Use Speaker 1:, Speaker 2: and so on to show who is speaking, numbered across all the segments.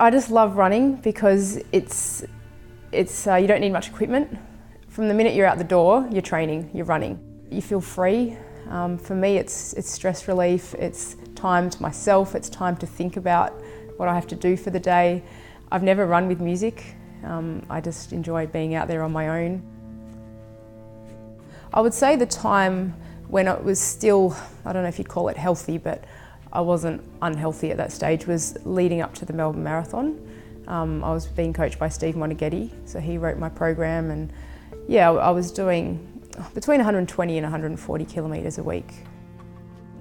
Speaker 1: I just love running because it's you don't need much equipment. From the minute you're out the door, you're training, you're running. You feel free. For me, it's stress relief, it's time to myself, it's time to think about what I have to do for the day. I've never run with music. I just enjoy being out there on my own. I would say the time when it was still, I don't know if you'd call it healthy, but I wasn't unhealthy at that stage, was leading up to the Melbourne Marathon. I was being coached by Steve Monaghetti, so he wrote my program, and yeah, I was doing between 120 and 140 kilometres a week.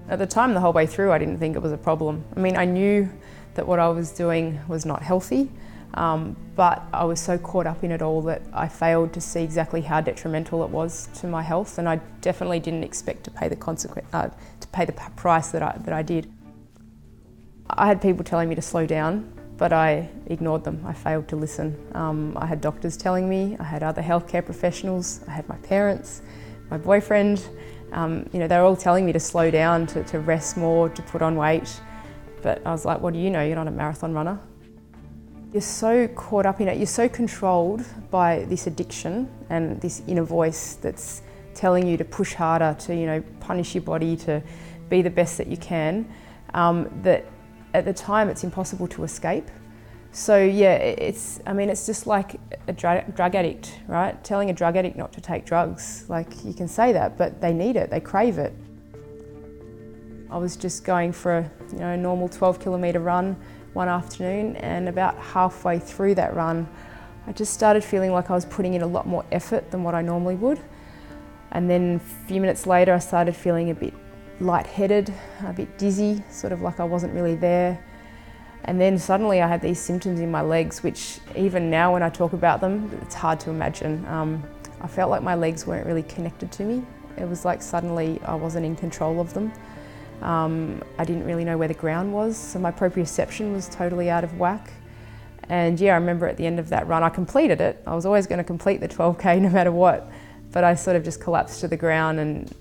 Speaker 1: At the time, the whole way through, I didn't think it was a problem. I mean, I knew that what I was doing was not healthy, but I was so caught up in it all that I failed to see exactly how detrimental it was to my health, and I definitely didn't expect to pay the price that I did. I had people telling me to slow down, but I ignored them. I failed to listen. I had doctors telling me, I had other healthcare professionals, I had my parents, my boyfriend. They were all telling me to slow down, to rest more, to put on weight. But I was like, what do you know? You're not a marathon runner. You're so caught up in it, you're so controlled by this addiction and this inner voice that's telling you to push harder, to punish your body, to be the best that you can, that at the time it's impossible to escape. So yeah, it's just like a drug addict, right? Telling a drug addict not to take drugs, like you can say that, but they need it, they crave it. I was just going for a normal 12-kilometre run one afternoon, and about halfway through that run, I just started feeling like I was putting in a lot more effort than what I normally would. And then a few minutes later, I started feeling a bit lightheaded, a bit dizzy, sort of like I wasn't really there. And then suddenly I had these symptoms in my legs, which even now when I talk about them, it's hard to imagine. I felt like my legs weren't really connected to me. It was like suddenly I wasn't in control of them. I didn't really know where the ground was, so my proprioception was totally out of whack. And yeah, I remember at the end of that run, I completed it. I was always going to complete the 12K no matter what, but I sort of just collapsed to the ground and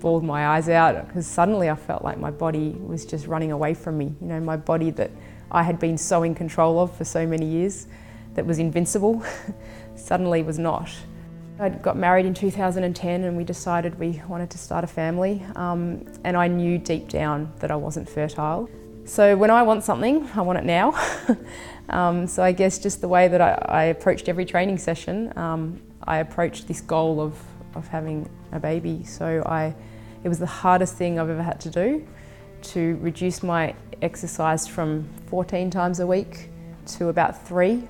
Speaker 1: bawled my eyes out, because suddenly I felt like my body was just running away from me. My body that I had been so in control of for so many years, that was invincible, suddenly was not. I got married in 2010 and we decided we wanted to start a family, and I knew deep down that I wasn't fertile. So when I want something, I want it now. So I guess just the way that I approached every training session, I approached this goal of having a baby. So it was the hardest thing I've ever had to do, to reduce my exercise from 14 times a week to about 3.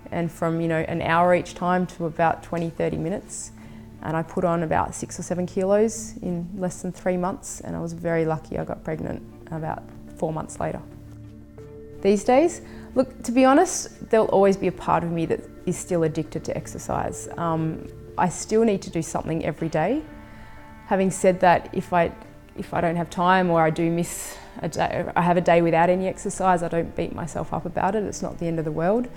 Speaker 1: And from an hour each time to about 20-30 minutes. And I put on about 6 or 7 kilos in less than 3 months, and I was very lucky I got pregnant about 4 months later. These days, look, to be honest, there'll always be a part of me that is still addicted to exercise. I still need to do something every day. Having said that, if I don't have time, or I do miss a day, I have a day without any exercise, I don't beat myself up about it. It's not the end of the world.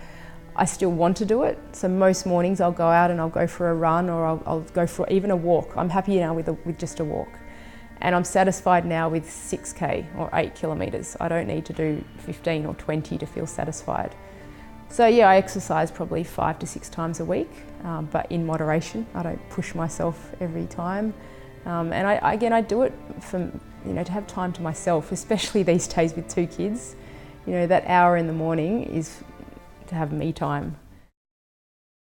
Speaker 1: I still want to do it, so most mornings I'll go out and I'll go for a run, or I'll go for even a walk. I'm happy now with just a walk. And I'm satisfied now with 6K or 8 kilometres. I don't need to do 15 or 20 to feel satisfied. So yeah, I exercise probably 5 to 6 times a week, but in moderation. I don't push myself every time. And I do it for, to have time to myself, especially these days with 2 kids. That hour in the morning is to have me time.